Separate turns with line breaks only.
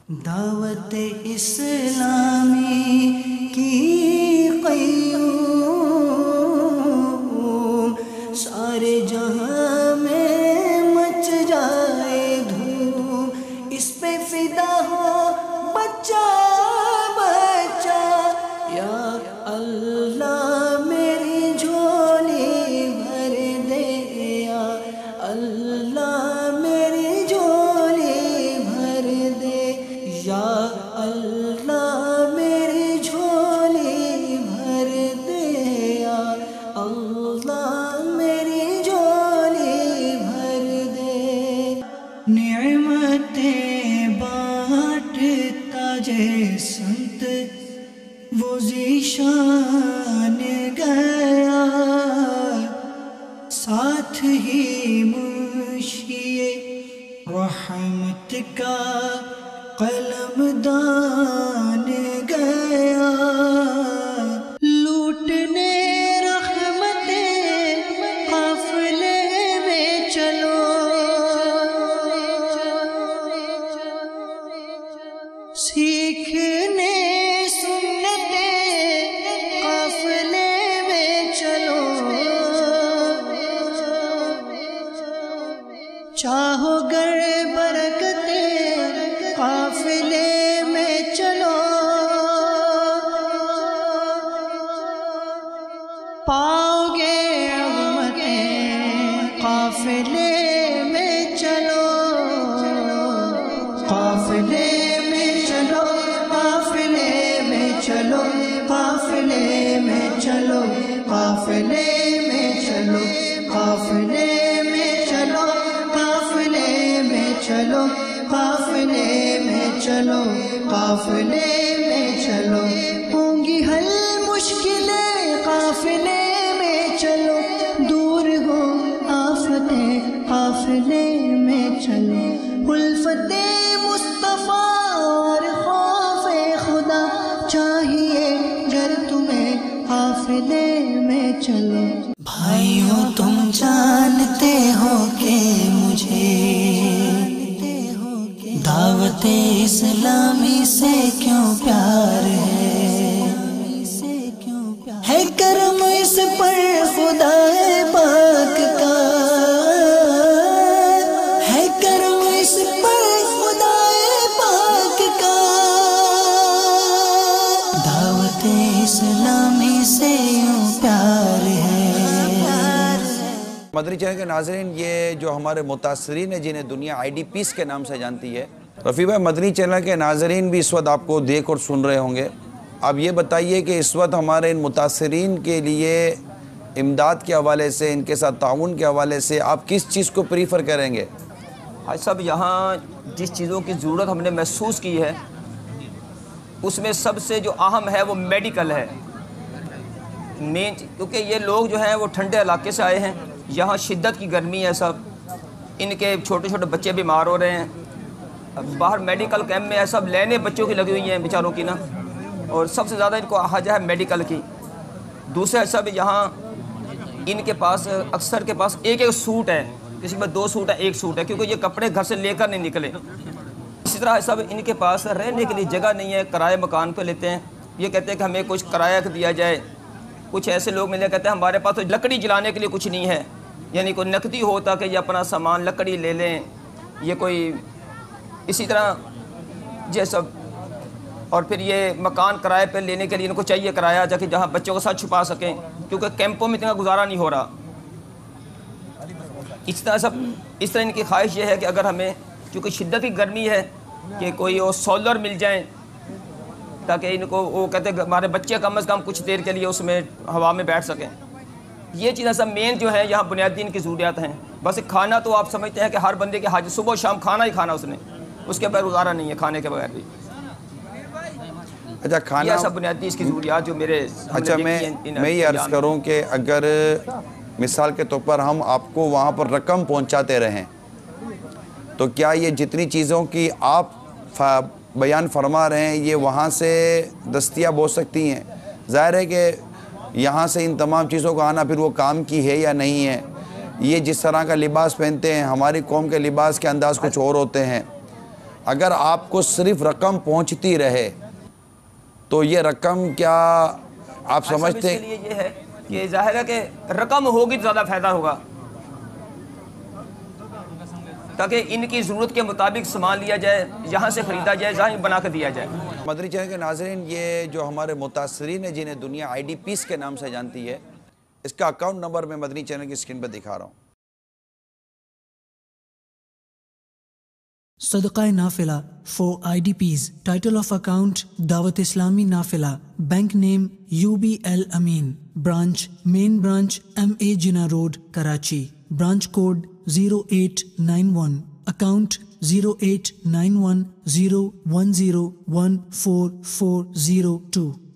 دعوت اسلامی کی قیوم سارے جہاں میں مچ جائے دھوم، اس پہ فدا ہو بچہ بچہ، یا اللہ میری جھولی بھر دے، یا اللہ میری جھولی بھر دے، یا اللہ میری جھولی بھر دے، یا اللہ میری جھولی بھر دے۔ نعمتیں بانٹتا جے سنت وہ ذیشان گیا، ساتھ ہی منشی رحمت کا قلم دان گیا، لوٹنے رحمتیں قافلے میں چلو، سیکھنے سنتیں قافلے میں چلو، چاہو گر برکتیں قافلے میں چلو، پاؤ گے عظمتیں قافلے میں چلو، قافلے میں چلو، قافلے میں چلو، قافلے میں چلو، قافلے میں چلو، قافلے میں چلو، قافلے میں چلو، قافلے میں چلو، قافلے میں چلو، ہوں گی حل مشکلیں قافلے میں چلو، دور ہو آفتیں قافلے میں چلو، الفت مصطفیٰ اور خوف خدا چاہیے گر تمہیں قافلے میں چلو۔ بھائیوں تم جانتے ہو کہ مجھے دعوت اسلامی سے کیوں پیار ہے کرم اس پر خدا پاک کا، ہے کرم اس پر خدا پاک کا، دعوت اسلامی سے یوں پیار ہے۔
مدنی چینل کے ناظرین، یہ جو ہمارے متاثرین ہیں جنہیں دنیا آئی ڈی پیس کے نام سے جانتی ہے، رفیع بھائی مدنی چینل کے ناظرین بھی اس وقت آپ کو دیکھ اور سن رہے ہوں گے، آپ یہ بتائیے کہ اس وقت ہمارے ان متاثرین کے لیے امداد کے حوالے سے، ان کے ساتھ تعاون کے حوالے سے آپ کس چیز کو پریفر کریں گے؟
حاجی صاحب، یہاں جس چیزوں کی ضرورت ہم نے محسوس کی ہے اس میں سب سے جو اہم ہے وہ میڈیکل ہے مین، کیونکہ یہ لوگ جو ہیں وہ ٹھنڈے علاقے سے آئے ہیں، یہاں شدت کی گرمی ہے، سب ان کے چھوٹے چھوٹے بچے بیمار ہو رہے ہیں، باہر میڈیکل کیمپ میں ہے، سب لائنیں بچوں کی لگی ہوئی ہیں بیچاروں کی نا، اور سب سے زیادہ ان کو حاجت ہے میڈیکل کی۔ دوسرے سب یہاں ان کے پاس اکثر کے پاس ایک ایک سوٹ ہے، کسی میں 2 سوٹ ہے، 1 سوٹ ہے، کیونکہ یہ کپڑے گھر سے لے کر نہیں نکلے۔ اسی طرح سب ان کے پاس رہنے کے لیے جگہ نہیں ہے، کرائے مکان پہ لیتے ہیں، یہ کہتے ہیں کہ ہمیں کچھ کرایہ دیا جائے۔ کچھ ایسے لوگ ملے کہتے ہیں ہمارے پاس تو لکڑی جلانے کے لیے کچھ نہیں ہے، یعنی کوئی نقدی ہوتا کہ یہ اپنا سامان لکڑی لے لیں، یہ کوئی اسی طرح یہ سب، اور پھر یہ مکان کرائے پہ لینے کے لیے ان کو چاہیے کرایہ جا کے جہاں بچوں کے ساتھ چھپا سکیں، کیونکہ کیمپوں میں اتنا گزارا نہیں ہو رہا۔ اس طرح ان کی خواہش یہ ہے کہ اگر ہمیں چونکہ شدت کی گرمی ہے کہ کوئی وہ سولر مل جائیں تاکہ ان کو وہ کہتے ہیں ہمارے بچے کم از کم کچھ دیر کے لیے اس میں ہوا میں بیٹھ سکیں۔ یہ چیزیں سب مین جو ہے یہاں بنیادی ان کی ضروریات ہیں۔ بس کھانا تو آپ سمجھتے ہیں کہ ہر بندے کے حاجت صبح و شام کھانا ہی کھانا، اس نے اس کے بغیر گزارا نہیں ہے، کھانے کے بغیر بھی۔
اچھا کھانا،
یہ سب بنیادی اس کی ضروریات جو میرے
اچھا میں یہ عرض کروں کہ اگر مثال کے طور پر ہم آپ کو وہاں پر رقم پہنچاتے رہیں تو کیا یہ جتنی چیزوں کی آپ بیان فرما رہے ہیں یہ وہاں سے دستیاب ہو سکتی ہیں؟ ظاہر ہے کہ یہاں سے ان تمام چیزوں کو آنا پھر وہ کام کی ہے یا نہیں ہے۔ یہ جس طرح کا لباس پہنتے ہیں، ہماری قوم کے لباس کے انداز کچھ اور ہوتے ہیں۔ اگر آپ کو صرف رقم پہنچتی رہے تو یہ رقم کیا آپ سمجھتے
ہیں؟ اس کے لیے یہ ہے کہ ظاہر ہے کہ رقم ہوگی تو زیادہ فائدہ ہوگا، تاکہ ان کی ضرورت کے مطابق سامان لیا جائے، یہاں سے خریدا جائے، جہاں بنا کے دیا جائے۔
مدنی چینل کے ناظرین، یہ جو ہمارے متاثرین ہیں جنہیں دنیا آئی ڈی پیس کے نام سے جانتی ہے، اس کا اکاؤنٹ نمبر میں مدنی چینل کی اسکرین پہ دکھا رہا ہوں۔
صدقہ نافلہ for IDPs. Title of account Dawat Islami Nafila. Bank name UBL Amin. Branch Main Branch MA Jinnah Road, Karachi. Branch code 0891. Account 089101014402.